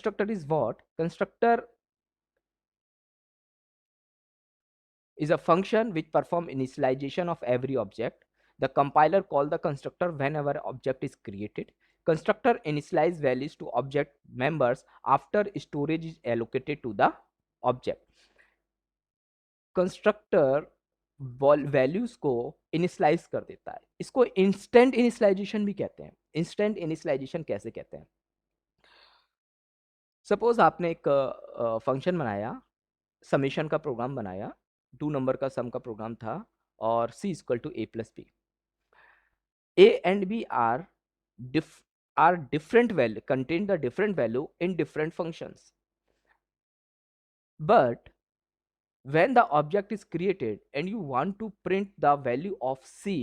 constructor is what? Constructor is a function which perform initialization of every object. The compiler call the constructor whenever object is created. Constructor initialize values to object members after storage is allocated to the object. Constructor values को initialise कर देता है, इसको instant initialisation भी कहते हैं। Instant initialisation कैसे कहते हैं? सपोज आपने एक फंक्शन बनाया, समेशन का प्रोग्राम बनाया, 2 नंबर का सम का प्रोग्राम था और c equal to a plus b. a and b are different value, contain the different value in different functions, but when the object is created and you want to print the value of c,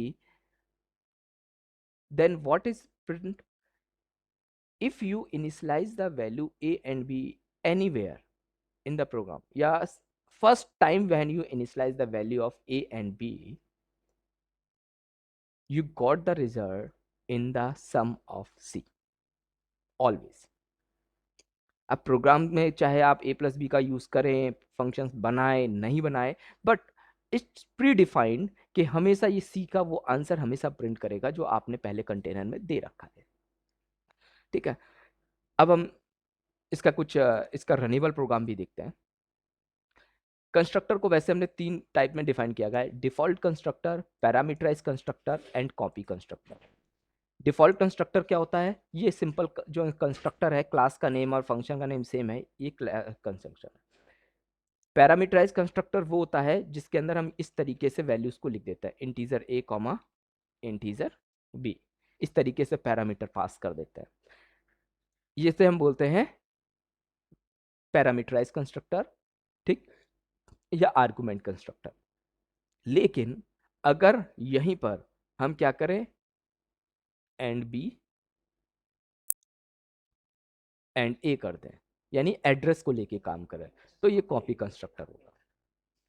then what is print? If you initialize the value a and b anywhere in the program, yes, first time when you initialize the value of a and b, you got the result in the sum of c always. अब programme में चाहे आप a plus B का use करें, functions बनाए नहीं बनाए, but it's pre defined कि हमेशा ये c का वो आंसर हमेशा प्रिंट करेगा जो आपने पहले कंटेनर में दे रखा है। ठीक है, अब हम इसका कुछ इसका रनेबल प्रोग्राम भी देखते हैं। कंस्ट्रक्टर को वैसे हमने 3 टाइप में डिफाइन किया गया है: default constructor, parameterize constructor and copy constructor. Default constructor क्या होता है? ये सिंपल जो कंस्ट्रक्टर है, क्लास का नेम और फंक्शन का नेम सेम है, ये कंस्ट्रक्टर है। पैरामीटराइज कंस्ट्रक्टर वो होता है जिसके अंदर हम इस तरीके से वैल्यूज को लिख देते हैं, integer a comma integer b, इस तरीके से पैरामीटर पास कर देते हैं। ये से हम बोलते हैं पैरामीटराइज कंस्ट्रक्टर, ठीक, या आर्गुमेंट कंस्ट्रक्टर। लेकिन अगर यहीं पर हम क्या करें, एंड बी एंड ए कर दें, यानी एड्रेस को लेके काम करें, तो ये कॉपी कंस्ट्रक्टर होगा।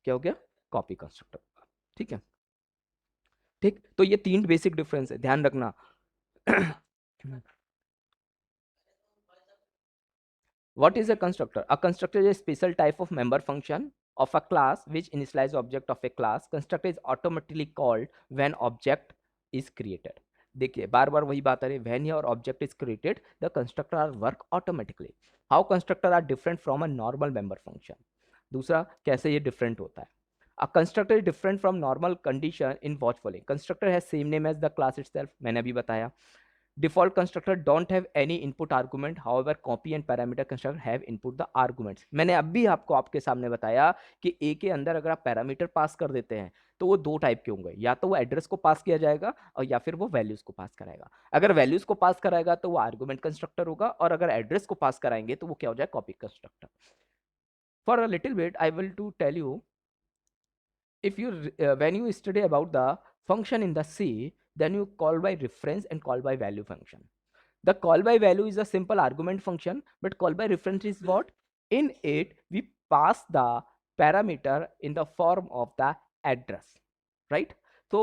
क्या हो गया? कॉपी कंस्ट्रक्टर होगा। ठीक है, ठीक, तो ये 3 बेसिक डिफरेंस है, ध्यान रखना। What is a constructor? A constructor is a special type of member function of a class which initialize object of a class. Constructor is automatically called when object is created. देखिए बार बार वही बात आ रही है, when your object is created the constructor are work automatically. How constructor are different from a normal member function? दूसरा, कैसे ये different होता है? A constructor is different from normal condition in watch following. Constructor has same name as the class itself, मैंने अभी बताया। Default constructor don't have any input argument, however copy and parameter constructor have input the arguments. मैंने अभी आपको आपके सामने बताया कि a के अंदर अगर आप पैरामीटर पास कर देते हैं तो वो 2 टाइप के होंगे, या तो वो एड्रेस को पास किया जाएगा और या फिर वो वैल्यूज को पास कराएगा। अगर वैल्यूज को पास कराएगा तो वो आर्गुमेंट कंस्ट्रक्टर होगा, और अगर एड्रेस को पास कराएंगे तो वो क्या हो जाए? Copy constructor. For a little bit I will to tell you, if you when you study about the function in the C, then you call by reference and call by value function. The call by value is a simple argument function, but call by reference is what? In it we pass the parameter in the form of the address, right? तो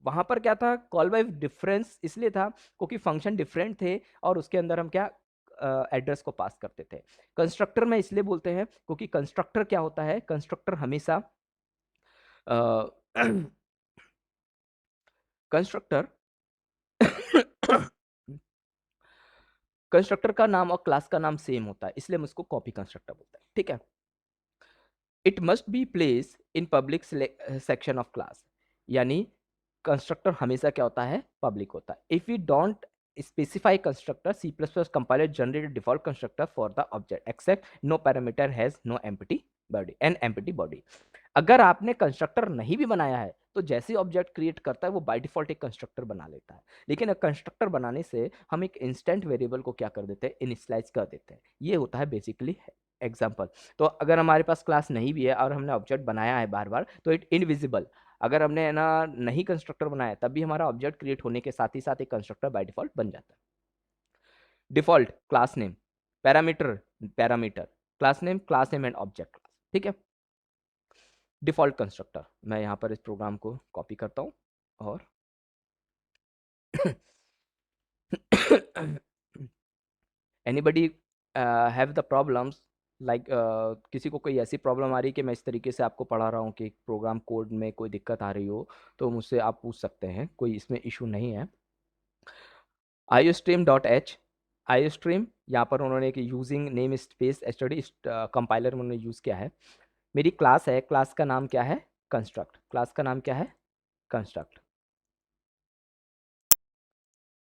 वहां पर क्या था? Call bye difference इसलिए था क्योंकि function different थे और उसके अंदर हम क्या एड्रेस को पास करते थे। कंस्ट्रक्टर में इसलिए बोलते हैं क्योंकि कंस्ट्रक्टर क्या होता है? कंस्ट्रक्टर हमेशा कंस्ट्रक्टर कंस्ट्रक्टर का नाम और क्लास का नाम सेम होता है, इसलिए हम उसको कॉपी कंस्ट्रक्टर बोलते हैं। ठीक है, it must be place in public section of class, यानी कंस्ट्रक्टर हमेशा क्या होता है? पब्लिक होता है। If you don't specify constructor, C++ compiler generate a default constructor for the object except no parameter has no empty body and empty body. अगर आपने constructor नहीं भी बनाया है तो जैसे ऑब्जेक्ट क्रिएट करता है वो बाय डिफॉल्ट एक कंस्ट्रक्टर बना लेता है, लेकिन कंस्ट्रक्टर बनाने से हम एक इंस्टेंट वेरिएबल को क्या कर देते हैं? इनिशियलाइज कर देते हैं। ये होता है बेसिकली एग्जांपल। तो अगर हमारे पास क्लास नहीं भी है और हमने ऑब्जेक्ट बनाया है बार बार, तो इट इनविजिबल। अगर हमने ना नहीं कंस्ट्रक्टर बनाया तब भी हमारा ऑब्जेक्ट क्रिएट होने के साथ ही साथ एक कंस्ट्रक्टर बाय डिफॉल्ट बन जाता है। Default class name, parameter parameter, class name and object class. ठीक है, डिफॉल्ट कंस्ट्रक्टर, मैं यहाँ पर इस प्रोग्राम को कॉपी करता हूँ और anybody have the problems like किसी को कोई ऐसी प्रॉब्लम आ रही है कि मैं इस तरीके से आपको पढ़ा रहा हूँ कि प्रोग्राम कोड में कोई दिक्कत आ रही हो, तो मुझसे आप पूछ सकते हैं, कोई इसमें इशू नहीं है। iostream.h, iostream यहाँ पर उन्होंने एक यूजिंग नेम स्पेस एचटीडी कंपाइलर उन्होंने यूज़ किया है। मेरी क्लास है, क्लास का नाम क्या है? कंस्ट्रक्ट। क्लास का नाम क्या है? कंस्ट्रक्ट।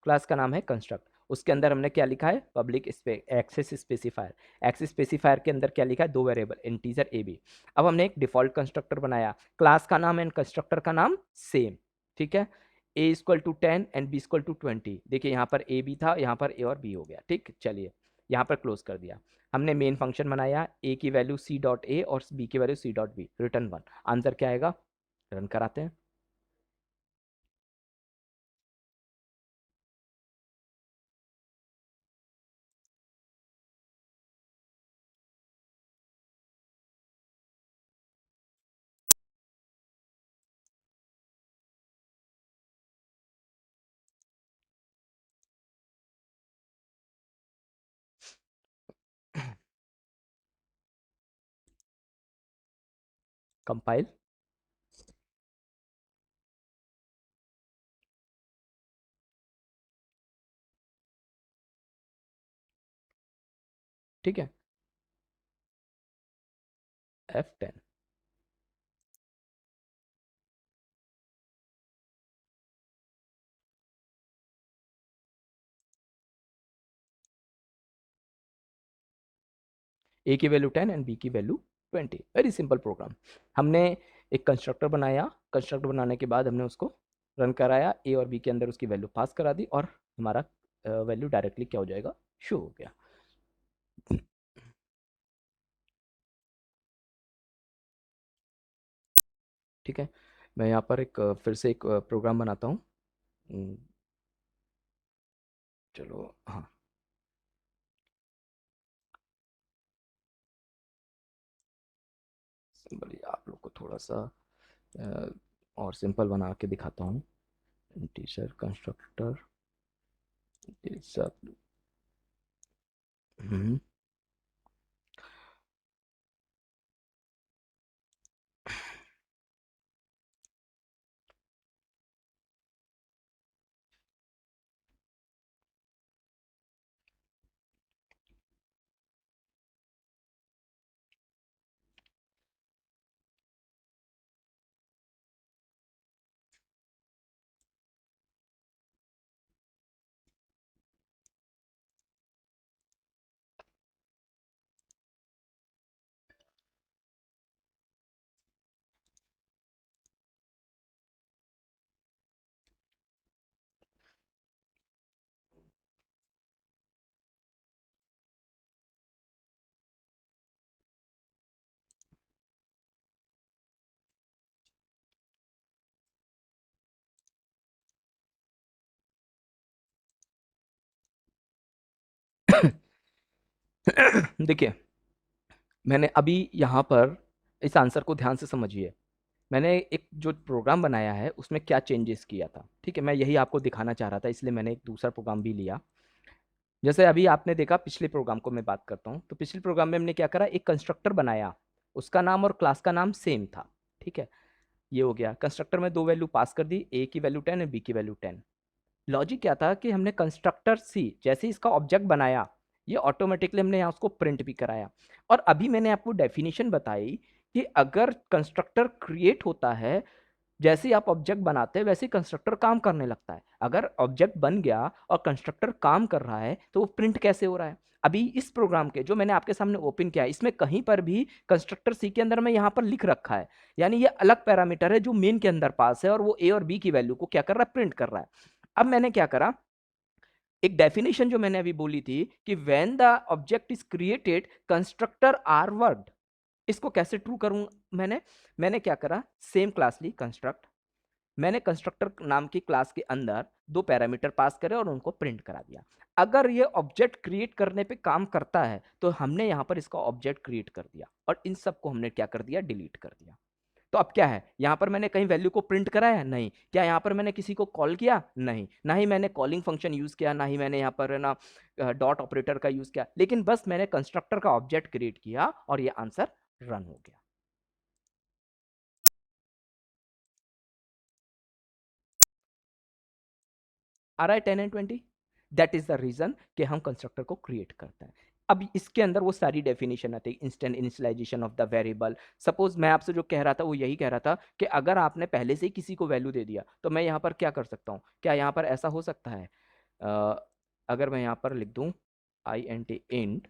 क्लास का नाम है कंस्ट्रक्ट। उसके अंदर हमने क्या लिखा है? Public access specifier. Access specifier के अंदर क्या लिखा है? दो वेरिएबल इंटीजर ए बी। अब हमने एक डिफॉल्ट कंस्ट्रक्टर बनाया, क्लास का नाम एंड कंस्ट्रक्टर का नाम सेम, ठीक है। A equal to 10 and B equal to 20। देखिए यहाँ पर ए बी था, यहाँ पर ए और बी हो गया, ठीक। चलिए यहाँ पर क्लोज कर दिया। हमने मेन फंक्शन बनाया, ए की वैल्यू सी डॉट ए और बी की value c dot b, return 1। Answer क्या आएगा? रन कराते हैं। कंपाइल। ठीक है, F10। ए की वैल्यू 10 एंड बी की वैल्यू 20। Very simple program. हमने एक कंस्ट्रक्टर बनाया, कंस्ट्रक्टर बनाने के बाद हमने उसको रन कराया, ए और बी के अंदर उसकी वैल्यू पास करा दी और हमारा वैल्यू डायरेक्टली क्या हो जाएगा? शो हो गया। ठीक है, मैं यहाँ पर एक फिर से एक प्रोग्राम बनाता हूँ। हम्म, चलो हाँ, सिंपल आप लोग को थोड़ा सा अ, और सिंपल बना के दिखाता हूँ। टीचर कंस्ट्रक्टर ये सब। हम्म, देखिए मैंने अभी यहाँ पर इस आंसर को ध्यान से समझिए। मैंने एक जो प्रोग्राम बनाया है उसमें क्या चेंजेस किया था, ठीक है, मैं यही आपको दिखाना चाह रहा था, इसलिए मैंने एक दूसरा प्रोग्राम भी लिया। जैसे अभी आपने देखा, पिछले प्रोग्राम को मैं बात करता हूँ, तो पिछले प्रोग्राम में हमने क्या करा, एक कंस्ट्रक्टर बनाया, उसका नाम और क्लास का नाम सेम था, ठीक है। ये हो गया, कंस्ट्रक्टर में दो वैल्यू पास कर दी, ए की वैल्यू 10 और बी की वैल्यू 10। लॉजिक क्या था कि हमने कंस्ट्रक्टर सी जैसे ही इसका ऑब्जेक्ट बनाया, ये ऑटोमेटिकली हमने यहाँ उसको प्रिंट भी कराया। और अभी मैंने आपको डेफिनेशन बताई कि अगर कंस्ट्रक्टर क्रिएट होता है, जैसे ही आप ऑब्जेक्ट बनाते हैं वैसे ही कंस्ट्रक्टर काम करने लगता है। अगर ऑब्जेक्ट बन गया और कंस्ट्रक्टर काम कर रहा है तो वो प्रिंट कैसे हो रहा है? अभी इस प्रोग्राम के जो मैंने आपके सामने ओपन किया है, इसमें कहीं पर भी कंस्ट्रक्टर सी के अंदर में यहाँ पर लिख रखा है, यानी ये अलग पैरामीटर है जो मेन के अंदर पास है और वो ए और बी की वैल्यू को क्या कर रहा है? प्रिंट कर रहा है। अब मैंने क्या करा, एक डेफिनेशन जो मैंने अभी बोली थी कि when the object is created constructor are word, इसको कैसे ट्रू करूं? मैंने मैंने क्या करा, सेम क्लास ली कंस्ट्रक्ट, मैंने कंस्ट्रक्टर नाम की क्लास के अंदर दो पैरामीटर पास करे और उनको प्रिंट करा दिया। अगर ये ऑब्जेक्ट क्रिएट करने पे काम करता है तो हमने यहां पर इसका ऑब्जेक्ट क्रिएट कर दिया और इन सबको हमने क्या कर दिया? डिलीट कर दिया। तो अब क्या है, यहाँ पर मैंने कहीं वैल्यू को प्रिंट कराया नहीं, क्या यहाँ पर मैंने किसी को कॉल किया नहीं, ना ही मैंने कॉलिंग फंक्शन यूज किया, ना ही मैंने यहाँ पर है ना डॉट ऑपरेटर का यूज किया, लेकिन बस मैंने कंस्ट्रक्टर का ऑब्जेक्ट क्रिएट किया और ये आंसर रन हो गया। आ रहा है 10 and 20? That is the reason कि हम कंस्ट्रक्टर को क्रिएट करते हैं। अब इसके अंदर वो सारी डेफिनेशन आती है, instant initialization of the variable. Suppose मैं आपसे जो कह रहा था वो यही कह रहा था कि अगर आपने पहले से ही किसी को वैल्यू दे दिया तो मैं यहाँ पर क्या कर सकता हूँ, क्या यहाँ पर ऐसा हो सकता है अगर मैं यहाँ पर लिख दूं I N T int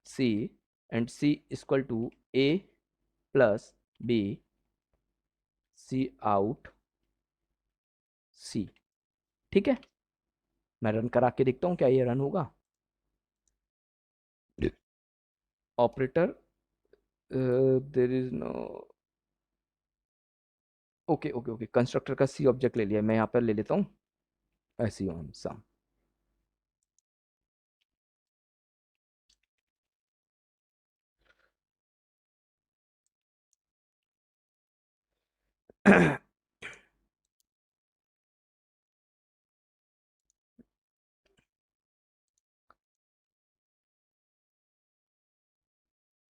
C and C equal to A plus B cout C, ठीक है, मैं रन करा के देखता हूँ क्या ये रन होगा। Operator there is no, okay okay okay, constructor का सी ऑब्जेक्ट ले लिया, मैं यहाँ पर ले लेता हूँ ऐसी ऑन सम।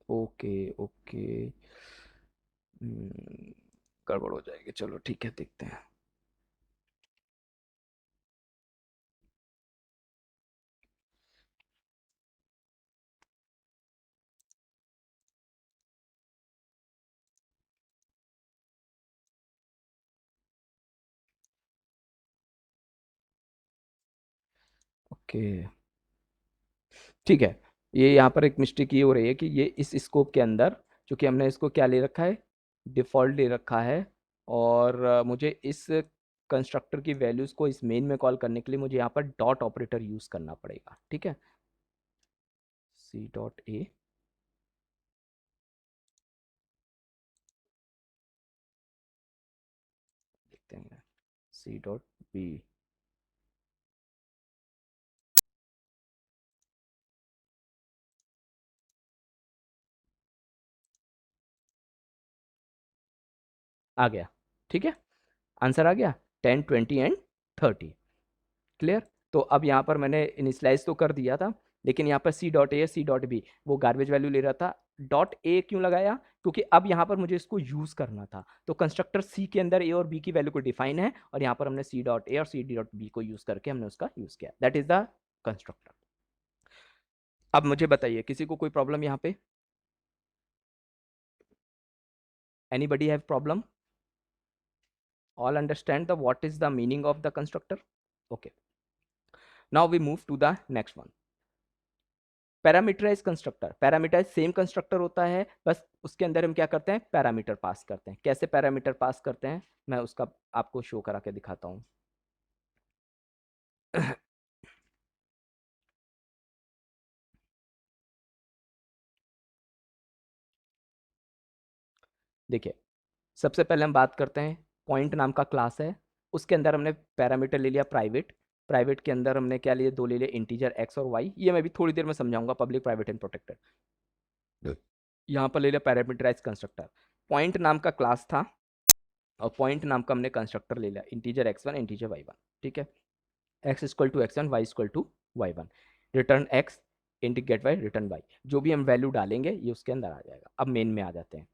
ओके ओके, गड़बड़ हो जाएगी, चलो ठीक है देखते हैं। ओके ठीक है, ये यहाँ पर एक मिस्टेक ये हो रही है कि ये इस स्कोप के अंदर, क्योंकि हमने इसको क्या ले रखा है, डिफ़ॉल्ट ले रखा है, और मुझे इस कंस्ट्रक्टर की वैल्यूज़ को इस मेन में कॉल करने के लिए मुझे यहाँ पर डॉट ऑपरेटर यूज़ करना पड़ेगा, ठीक है। सी डॉट ए, देखते हैं, सी डॉट बी, आ गया, ठीक है, आंसर आ गया 10 20 एंड 30, क्लियर। तो अब यहाँ पर मैंने इनिशियलाइज तो कर दिया था, लेकिन यहाँ पर c dot a c dot b वो गार्बेज वैल्यू ले रहा था। डॉट ए क्यों लगाया, क्योंकि अब यहाँ पर मुझे इसको यूज करना था, तो कंस्ट्रक्टर सी के अंदर ए और बी की वैल्यू को डिफाइन है, और यहाँ पर हमने सी डॉट ए और सी डॉट बी को यूज करके हमने उसका यूज किया, दैट इज द कंस्ट्रक्टर। अब मुझे बताइए किसी को कोई प्रॉब्लम यहाँ पे, anybody have problem, all understand the what is the meaning of the constructor? Okay, now we move to the next one, parameterize constructor. Parameterize same constructor होता है, बस उसके अंदर हम क्या करते हैं, पैरामीटर पास करते हैं। कैसे पैरामीटर पास करते हैं मैं उसका आपको शो करा के दिखाता हूं। देखिए, सबसे पहले हम बात करते हैं, पॉइंट नाम का क्लास है, उसके अंदर हमने पैरामीटर ले लिया प्राइवेट। प्राइवेट के अंदर हमने क्या लिए, दो ले लिए, इंटीजर एक्स और वाई, ये मैं भी थोड़ी देर में समझाऊंगा, पब्लिक प्राइवेट एंड प्रोटेक्टेड। यहाँ पर ले लिया पैरामीटराइज कंस्ट्रक्टर, पॉइंट नाम का क्लास था और पॉइंट नाम का हमने कंस्ट्रक्टर ले लिया, इंटीजर x1 इंटीजर y1, ठीक है, x equal to x1 y equal to y1, return x int get y return y, जो भी हम वैल्यू डालेंगे ये उसके अंदर आ जाएगा। अब मेन में आ जाते हैं,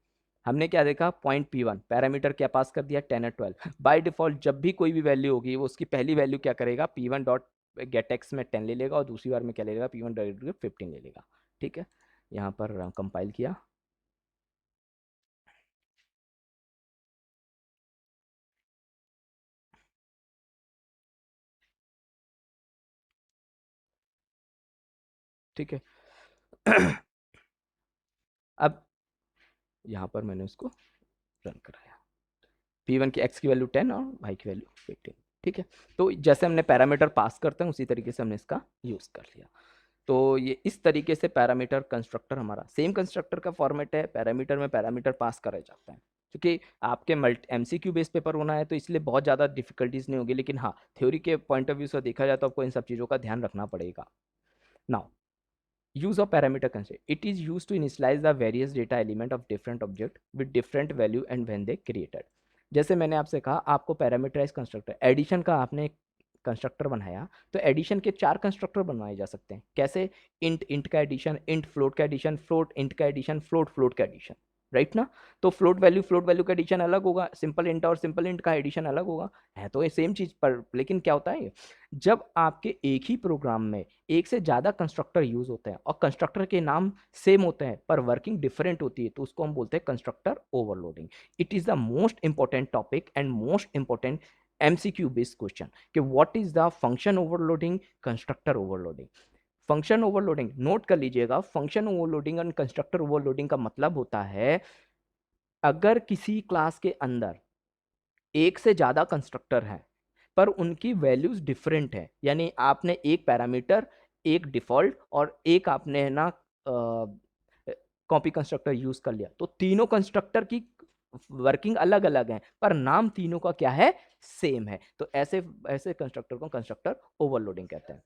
हमने क्या देखा, पॉइंट p1 पैरामीटर क्या पास कर दिया, 10 और 12। बाय डिफॉल्ट जब भी कोई भी वैल्यू होगी वो उसकी पहली वैल्यू क्या करेगा, p1 डॉट गेट एक्स में 10 ले लेगा और दूसरी बार में क्या ले लेगा, p1 डॉट 15 ले लेगा, ठीक है। यहाँ पर कंपाइल किया, ठीक है। अब यहाँ पर मैंने उसको रन कराया, p1 की x की वैल्यू 10 और y की वैल्यू 15, ठीक है। तो जैसे हमने पैरामीटर पास करते हैं उसी तरीके से हमने इसका यूज कर लिया। तो ये इस तरीके से पैरामीटर कंस्ट्रक्टर, हमारा सेम कंस्ट्रक्टर का फॉर्मेट है, पैरामीटर में पैरामीटर पास करे जाते हैं, क्योंकि आपके मल्टी एमसीक्यू बेस पेपर होना है तो इसलिए बहुत ज़्यादा डिफिकल्टीज नहीं होगी, लेकिन हाँ थ्योरी के पॉइंट ऑफ व्यू से देखा जाए तो आपको इन सब चीज़ों का ध्यान रखना पड़ेगा। Now use of parameter constraint, it is used to initialize the various data element of different object with different value and when they created. जैसे मैंने आपसे कहा आपको पैरामीटराइज कंस्ट्रक्टर एडिशन का आपने कंस्ट्रक्टर बनाया, तो एडिशन के 4 कंस्ट्रक्टर बनवाए जा सकते हैं। कैसे? इंट इंट का एडिशन, इंट फ्लोट का एडिशन, फ्लोट इंट का एडिशन, फ्लोट फ्लोट का एडिशन, राइट ना? तो फ्लोट वैल्यू का एडिशन अलग होगा, सिंपल इंट और सिंपल इंट का एडिशन अलग होगा, है तो ये सेम चीज पर लेकिन क्या होता है जब आपके एक ही प्रोग्राम में एक से ज्यादा कंस्ट्रक्टर यूज होते हैं और कंस्ट्रक्टर के नाम सेम होते हैं पर वर्किंग डिफरेंट होती है, तो उसको हम बोलते हैं constructor overloading. It is the most important topic and most important MCQ based question कि what is the function overloading, constructor overloading. Function overloading note कर लीजिएगा, फंक्शन ओवरलोडिंग और कंस्ट्रक्टर ओवरलोडिंग का मतलब होता है अगर किसी क्लास के अंदर एक से ज्यादा कंस्ट्रक्टर है पर उनकी वैल्यूज डिफरेंट है, यानी आपने एक पैरामीटर, एक डिफॉल्ट और एक आपने है ना कॉपी कंस्ट्रक्टर यूज कर लिया, तो तीनों कंस्ट्रक्टर की वर्किंग अलग अलग है पर नाम तीनों का क्या है? सेम है। तो ऐसे ऐसे कंस्ट्रक्टर को कंस्ट्रक्टर ओवरलोडिंग कहते हैं।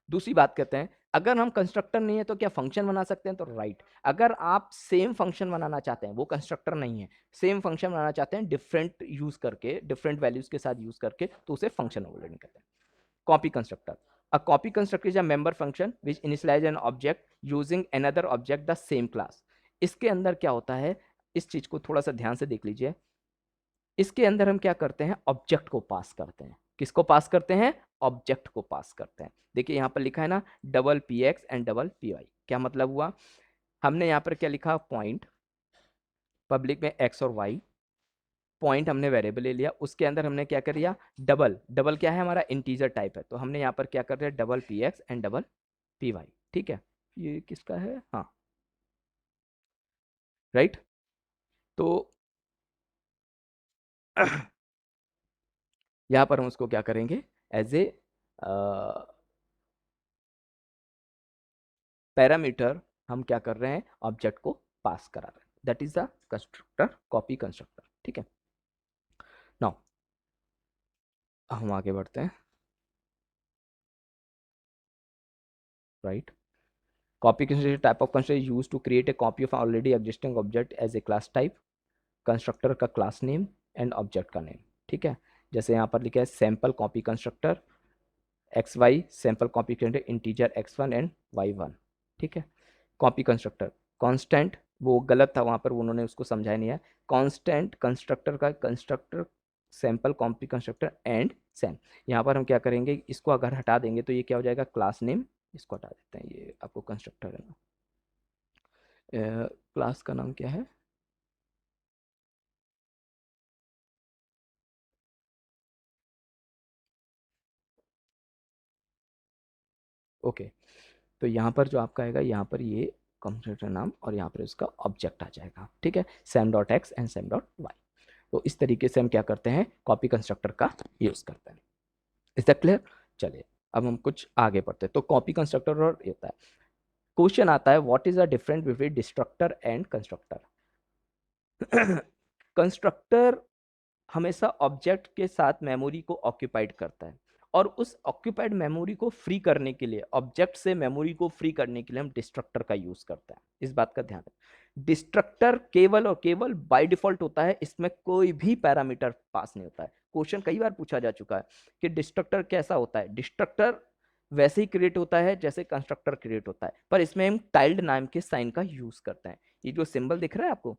दूसरी बात कहते हैं अगर हम कंस्ट्रक्टर नहीं है तो क्या फंक्शन बना सकते हैं? तो राइट, अगर आप सेम फंक्शन बनाना चाहते हैं, वो कंस्ट्रक्टर नहीं है, सेम फंक्शन बनाना चाहते हैं डिफरेंट यूज करके, डिफरेंट वैल्यूज के साथ यूज करके, तो उसे फंक्शन ओवरलोडिंग कहते हैं। Copy constructor, a copy constructor is a member function which initialize an object using another object the same class। इसके अंदर क्या होता है, इस चीज को थोड़ा सा ध्यान से देख लीजिए। इसके अंदर हम क्या करते हैं? ऑब्जेक्ट को पास करते हैं। किसको पास करते हैं? ऑब्जेक्ट को पास करते हैं। देखिए यहाँ पर लिखा है ना double p x and double p y, क्या मतलब हुआ? हमने यहाँ पर क्या लिखा? पॉइंट, पब्लिक में एक्स और वाई, पॉइंट हमने वेरिएबल ले लिया, उसके अंदर हमने क्या कर दिया? डबल, डबल क्या है? हमारा इंटीजर टाइप है, तो हमने यहाँ पर क्या कर दिया? Double p x and double p y. ठीक है, ये किसका है? हाँ, राइट। तो यहाँ पर हम उसको क्या करेंगे? एज ए पैरामीटर हम क्या कर रहे हैं? ऑब्जेक्ट को पास करा रहे हैं। That is the constructor, copy constructor. ठीक है, नाउ हम आगे बढ़ते हैं। Right, copy constructor type of constructor use to create a copy of already existing object as a class type. Constructor का क्लास नेम एंड ऑब्जेक्ट का name. ठीक है, जैसे यहाँ पर लिखा है sample copy constructor x y, sample copy constructor integer x one and y one. ठीक है, कॉपी कंस्ट्रक्टर कांस्टेंट, वो गलत था वहां पर, उन्होंने उसको समझाया नहीं है। कांस्टेंट कंस्ट्रक्टर का constructor sample copy constructor and Sam. यहाँ पर हम क्या करेंगे? इसको अगर हटा देंगे तो ये क्या हो जाएगा? Class name. इसको हटा देते हैं, ये आपको कंस्ट्रक्टर है ना, क्लास का नाम क्या है? ओके, तो यहाँ पर जो आपका आएगा, यहाँ पर ये कंस्ट्रक्टर नाम और यहाँ पर इसका ऑब्जेक्ट आ जाएगा। ठीक है, sam dot x and sam dot y. तो इस तरीके से हम क्या करते हैं? कॉपी कंस्ट्रक्टर का यूज करते हैं। Is that clear? चलिए अब हम कुछ आगे बढ़ते हैं। तो कॉपी कंस्ट्रक्टर और ये होता है। क्वेश्चन आता है what is the difference between destructor and constructor. Constructor हमेशा ऑब्जेक्ट के साथ मेमोरी को ऑक्यूपाइड करता है और उस ऑक्यूपाइड मेमोरी को फ्री करने के लिए, ऑब्जेक्ट से मेमोरी को फ्री करने के लिए हम डिस्ट्रक्टर का यूज करते हैं। इस बात का ध्यान रखें, डिस्ट्रक्टर केवल और केवल बाय डिफॉल्ट होता है, इसमें कोई भी पैरामीटर पास नहीं होता है। क्वेश्चन कई बार पूछा जा चुका है कि डिस्ट्रक्टर कैसा होता है। डिस्ट्रक्टर वैसे ही क्रिएट होता है जैसे कंस्ट्रक्टर क्रिएट होता है, पर इसमें हम टाइल्ड नाम के साइन का यूज करते हैं। ये जो सिंबल दिख रहा है आपको,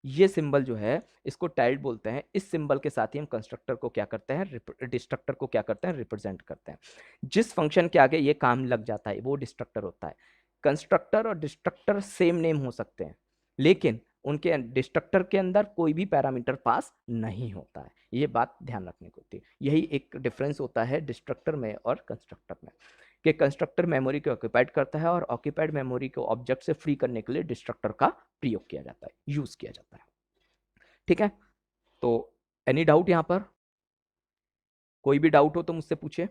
ये सिंबल जो है इसको टाइल्ड बोलते हैं। इस सिंबल के साथ ही हम कंस्ट्रक्टर को क्या करते हैं? डिस्ट्रक्टर को क्या करते हैं? रिप्रेजेंट करते हैं। जिस फंक्शन के आगे ये काम लग जाता है वो डिस्ट्रक्टर होता है। कंस्ट्रक्टर और डिस्ट्रक्टर सेम नेम हो सकते हैं, लेकिन उनके डिस्ट्रक्टर के अंदर कोई भी पैरामीटर पास नहीं होता है। ये बात ध्यान रखने को होती है। यही एक डिफरेंस होता है डिस्ट्रक्टर में और कंस्ट्रक्टर में, कि कंस्ट्रक्टर मेमोरी को ऑक्यूपाइड करता है और ऑक्यूपाइड मेमोरी को ऑब्जेक्ट से फ्री करने के लिए डिस्ट्रक्टर का प्रयोग किया जाता है, यूज किया जाता है। ठीक है, तो एनी डाउट यहां पर? कोई भी डाउट हो तो मुझसे पूछे।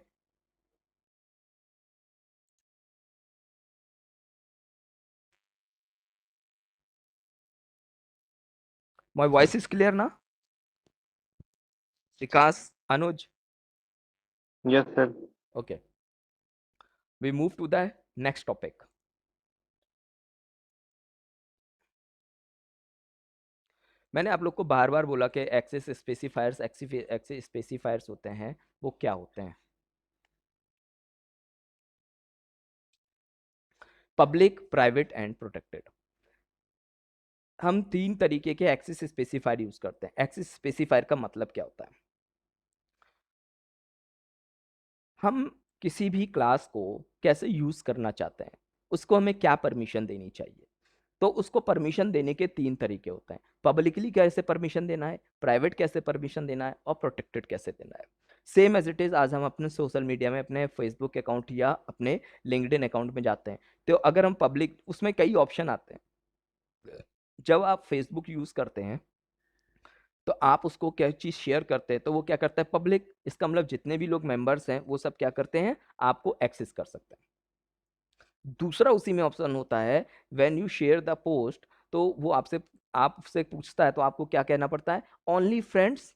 माय वॉइस इज क्लियर ना? विकास, अनुज? Yes, sir. Okay, we move to the next topic. मैंने आप लोग को बार बार बोला कि एक्सेस स्पेसिफायर्स, एक्सेस स्पेसिफायर्स होते हैं, वो क्या होते हैं? Public, private and protected. हम तीन तरीके के एक्सेस स्पेसिफायर यूज करते हैं। एक्सेस स्पेसिफायर का मतलब क्या होता है? हम किसी भी क्लास को कैसे यूज करना चाहते हैं, उसको हमें क्या परमिशन देनी चाहिए। तो उसको परमिशन देने के तीन तरीके होते हैं। पब्लिकली कैसे परमिशन देना है, प्राइवेट कैसे परमिशन देना है, और प्रोटेक्टेड कैसे देना है। सेम एज इट इज, आज हम अपने सोशल मीडिया में अपने फेसबुक अकाउंट या अपने लिंक्डइन अकाउंट में जाते हैं, तो अगर हम पब्लिक, उसमें कई ऑप्शन आते हैं। जब आप फेसबुक यूज करते हैं तो आप उसको क्या चीज शेयर करते हैं, तो वो क्या करता है, पब्लिक। इसका मतलब जितने भी लोग मेंबर्स हैं वो सब क्या करते हैं, आपको एक्सेस कर सकते हैं। दूसरा उसी में ऑप्शन होता है, when you share the post, तो वो आपसे पूछता है, तो आपको क्या कहना पड़ता है, only friends,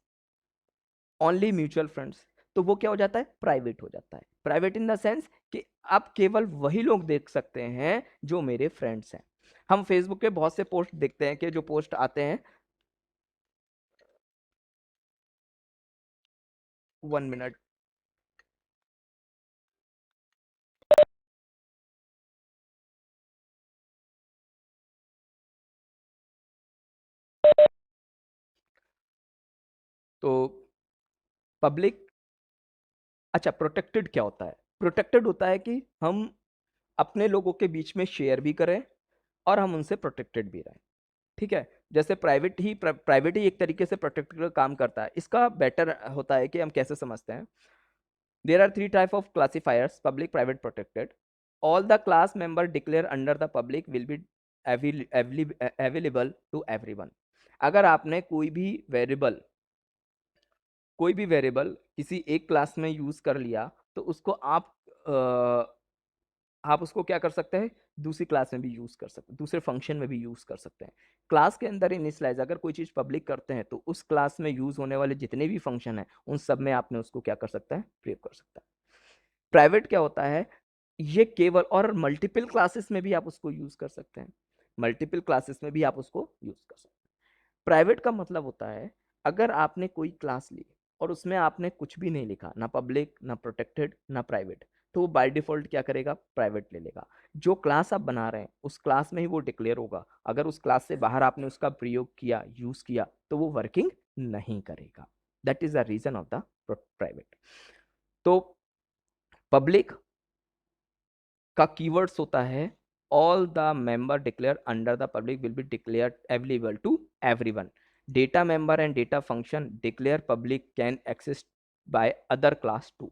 only mutual friends. तो वो क्या हो जाता है, प्राइवेट हो जाता है। प्राइवेट इन द सेंस कि आप केवल वही लोग देख सकते हैं जो मेरे फ्रेंड्स हैं। हम फेसबुक पे बहुत से पोस्ट देखते हैं कि जो पोस्ट आते हैं, 1 मिनट। तो पब्लिक, अच्छा, प्रोटेक्टेड क्या होता है? प्रोटेक्टेड होता है कि हम अपने लोगों के बीच में शेयर भी करें और हम उनसे प्रोटेक्टेड भी रहें। ठीक है। जैसे प्राइवेट ही एक तरीके से प्रोटेक्टेड का काम करता है। इसका बेटर होता है कि हम कैसे समझते हैं। There are three type of classifiers: public, private, protected. All the class member declare under the public will be available to everyone. अगर आपने कोई भी वेरिएबल किसी एक क्लास में यूज कर लिया, तो उसको आप उसको क्या कर सकते हैं, दूसरी क्लास में भी यूज कर सकते हैं, दूसरे फंक्शन में भी यूज कर सकते हैं। क्लास के अंदर इनिशियलाइज अगर कोई चीज पब्लिक करते हैं, तो उस क्लास में यूज होने वाले जितने भी फंक्शन हैं, उन सब में आपने उसको क्या कर सकता है, प्रयोग कर सकता है। प्राइवेट क्या होता है, ये केवल और मल्टीपल क्लासेस में भी आप उसको यूज कर सकते हैं। मल्टीपल क्लासेस में भी आप उसको यूज कर सकते हैं। प्राइवेट का मतलब होता है, अगर आपने कोई क्लास ली और उसमें आपने कुछ भी नहीं लिखा, ना पब्लिक, ना प्रोटेक्टेड, ना प्राइवेट, तो वो बाय डिफॉल्ट क्या करेगा, प्राइवेट ले लेगा। जो क्लास आप बना रहे हैं उस क्लास में ही वो डिक्लेयर होगा। अगर उस क्लास से बाहर आपने उसका प्रयोग किया, यूज किया, तो वो वर्किंग नहीं करेगा। That is the reason of the private. तो पब्लिक का कीवर्ड्स होता है, all the member declare under the public will be declare available to everyone. Data member and data function declare public can access by other class too.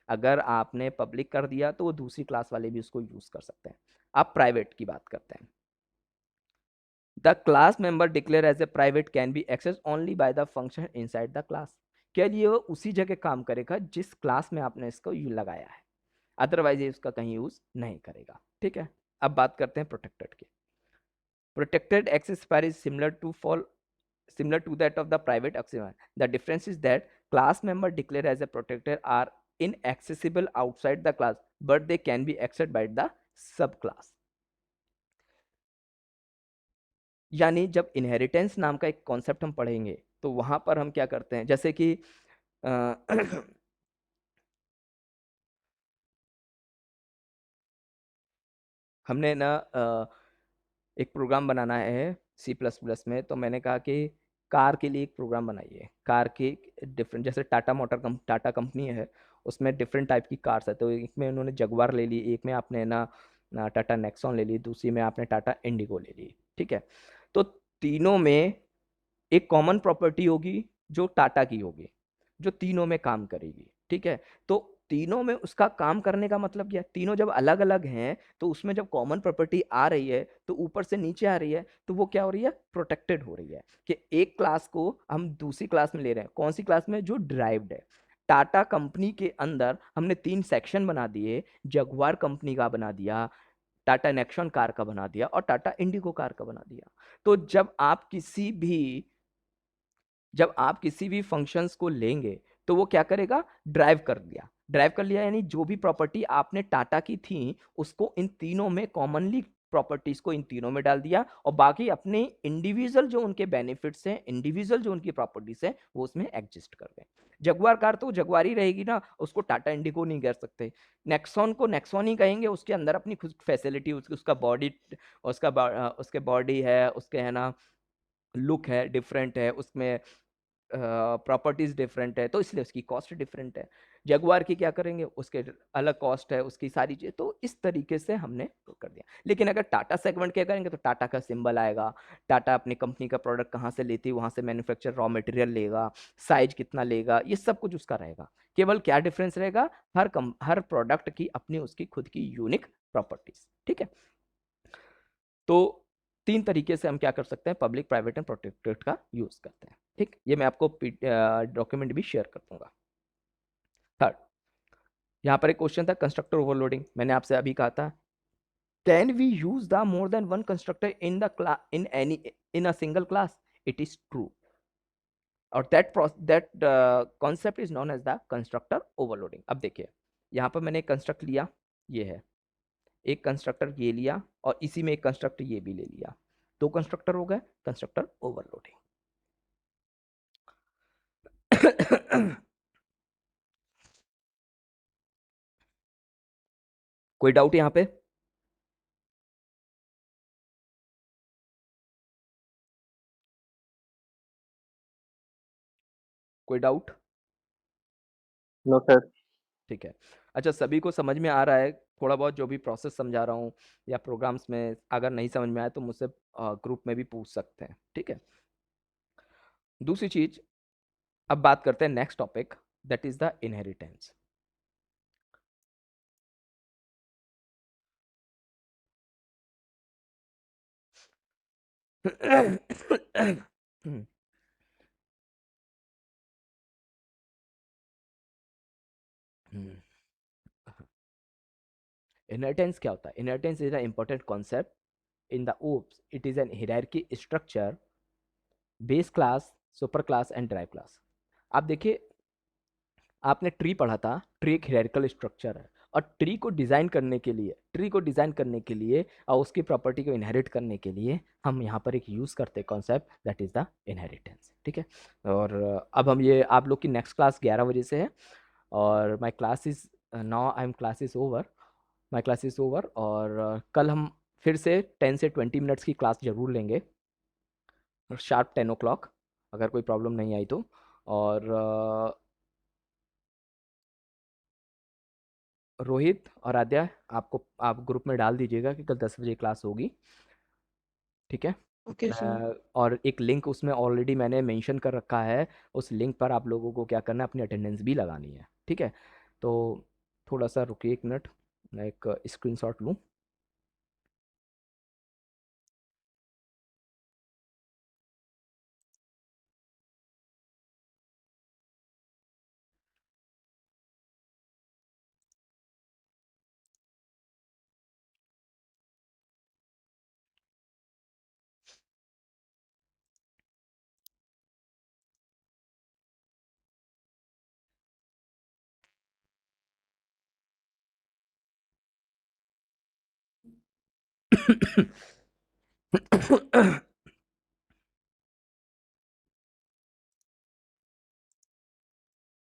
अगर आपने public कर दिया तो वो दूसरी क्लास वाले भी उसको यूज कर सकते हैं। आप प्राइवेट की बात करते हैं। The class member declare as a private can be access only by the function inside the class. क्या लिए वो उसी जगह काम करेगा जिस क्लास में आपने इसको लगाया है, अदरवाइज ये उसका कहीं यूज नहीं करेगा। ठीक है। अब बात करते हैं प्रोटेक्टेड की। Protected access fire is similar to that of the private axiom. The difference is that class member declared as a protected are inaccessible outside the class, but they can be accessed by the subclass. यानी जब inheritance नाम का एक concept हम पढ़ेंगे, तो वहां पर हम क्या करते हैं, जैसे कि हमने ना एक प्रोग्राम बनाना है सी प्लस प्लस में, तो मैंने कहा कि कार के लिए एक प्रोग्राम बनाइए। कार के डिफरेंट, जैसे टाटा कंपनी है, उसमें डिफरेंट टाइप की कार्स है। तो एक में उन्होंने जगवार ले ली, एक में आपने ना टाटा नेक्सॉन ले ली, दूसरी में आपने टाटा इंडिगो ले ली। ठीक है। तो तीनों में एक कॉमन प्रॉपर्टी होगी जो टाटा की होगी, जो तीनों में काम करेगी। ठीक है। तो तीनों में उसका काम करने का मतलब क्या है, तीनों जब अलग अलग हैं, तो उसमें जब कॉमन प्रॉपर्टी आ रही है, तो ऊपर से नीचे आ रही है, तो वो क्या हो रही है, प्रोटेक्टेड हो रही है। कि एक क्लास को हम दूसरी क्लास में ले रहे हैं, कौन सी क्लास में, जो ड्राइव्ड है। टाटा कंपनी के अंदर हमने 3 सेक्शन बना दिए, जगुआर कंपनी का बना दिया, टाटा नेक्सॉन कार का बना दिया, और टाटा इंडिगो कार का बना दिया। तो जब आप किसी भी फंक्शंस को लेंगे, तो वो क्या करेगा, ड्राइव कर दिया। ड्राइव कर लिया यानी जो भी प्रॉपर्टी आपने टाटा की थी उसको इन तीनों में कॉमनली प्रॉपर्टीज को इन तीनों में डाल दिया और बाकी अपने इंडिविजुअल जो उनके बेनिफिट्स हैं, इंडिविजुअल जो उनकी प्रॉपर्टीज हैं वो उसमें एडजस्ट कर गए। जगुआर कार तो जगुआर ही रहेगी ना, उसको टाटा इंडिगो नहीं कह सकते। नेक्सॉन को नेक्सॉन ही कहेंगे, उसके अंदर अपनी खुद फैसिलिटी, उसका बॉडी, उसके बॉडी है, उसके है ना लुक है डिफरेंट है, उसमें प्रॉपर्टीज डिफरेंट है, तो इसलिए उसकी कॉस्ट डिफरेंट है। जगुआर की क्या करेंगे, उसके अलग कॉस्ट है, उसकी सारी चीज़, तो इस तरीके से हमने वो कर दिया। लेकिन अगर टाटा सेगमेंट क्या करेंगे तो टाटा का सिंबल आएगा, टाटा अपनी कंपनी का प्रोडक्ट कहाँ से लेती है वहाँ से मैन्युफैक्चर रॉ मटेरियल लेगा, साइज कितना लेगा, ये सब कुछ उसका रहेगा। केवल क्या डिफरेंस रहेगा, हर प्रोडक्ट की अपनी उसकी खुद की यूनिक प्रॉपर्टीज। ठीक है, तो तीन तरीके से हम क्या कर सकते हैं, पब्लिक प्राइवेट एंड प्रोटेक्टेड का यूज करते हैं। ठीक, ये मैं आपको डॉक्यूमेंट भी शेयर कर दूंगा। थर्ड, यहाँ पर एक क्वेश्चन था कंस्ट्रक्टर ओवरलोडिंग, मैंने आपसे अभी कहा था can we use the more than one constructor in the class in any in a single class, it is true, और that concept is known as the constructor overloading. अब देखिए यहाँ पर मैंने कंस्ट्रक्ट लिया, ये है एक कंस्ट्रक्टर ये लिया और इसी में एक कंस्ट्रक्टर ये भी ले लिया, दो कंस्ट्रक्टर हो गए, कंस्ट्रक्टर ओवरलोडिंग। कोई डाउट यहाँ पे? कोई डाउट? No sir. ठीक है, अच्छा सभी को समझ में आ रहा है? थोड़ा बहुत जो भी प्रोसेस समझा रहा हूँ या प्रोग्राम्स में अगर नहीं समझ में आया तो मुझसे ग्रुप में भी पूछ सकते हैं। ठीक है, दूसरी चीज, अब बात करते हैं next topic, that is the inheritance. Inheritance क्या होता है? Inheritance is a important concept in the OOPs, it is an hierarchy structure, base class, super class and drive class. आप देखिए, आपने ट्री पढ़ा था, ट्री एक हियरार्किकल स्ट्रक्चर है, और ट्री को डिजाइन करने के लिए और उसकी प्रॉपर्टी को इनहेरिट करने के लिए हम यहाँ पर एक यूज करते हैं concept, that is the inheritance. ठीक है, और अब हम ये आप लोग की नेक्स्ट क्लास 11 बजे से है, और my class is now I am class is over, my class is over, और कल हम फिर से 10 से 20 मिनट्स की क्लास जरूर लेंगे, शार्प 10 o'clock, अगर कोई प्रॉब्लम नहीं आई तो। और रोहित और आद्या, आप ग्रुप में डाल दीजिएगा कि कल 10 बजे क्लास होगी। ठीक है, ओके सर। और एक लिंक उसमें ऑलरेडी मैंने मेंशन कर रखा है, उस लिंक पर आप लोगों को क्या करना है, अपनी अटेंडेंस भी लगानी है। ठीक है, तो थोड़ा सा रुकिए 1 मिनट, मैं एक स्क्रीनशॉट लूँ।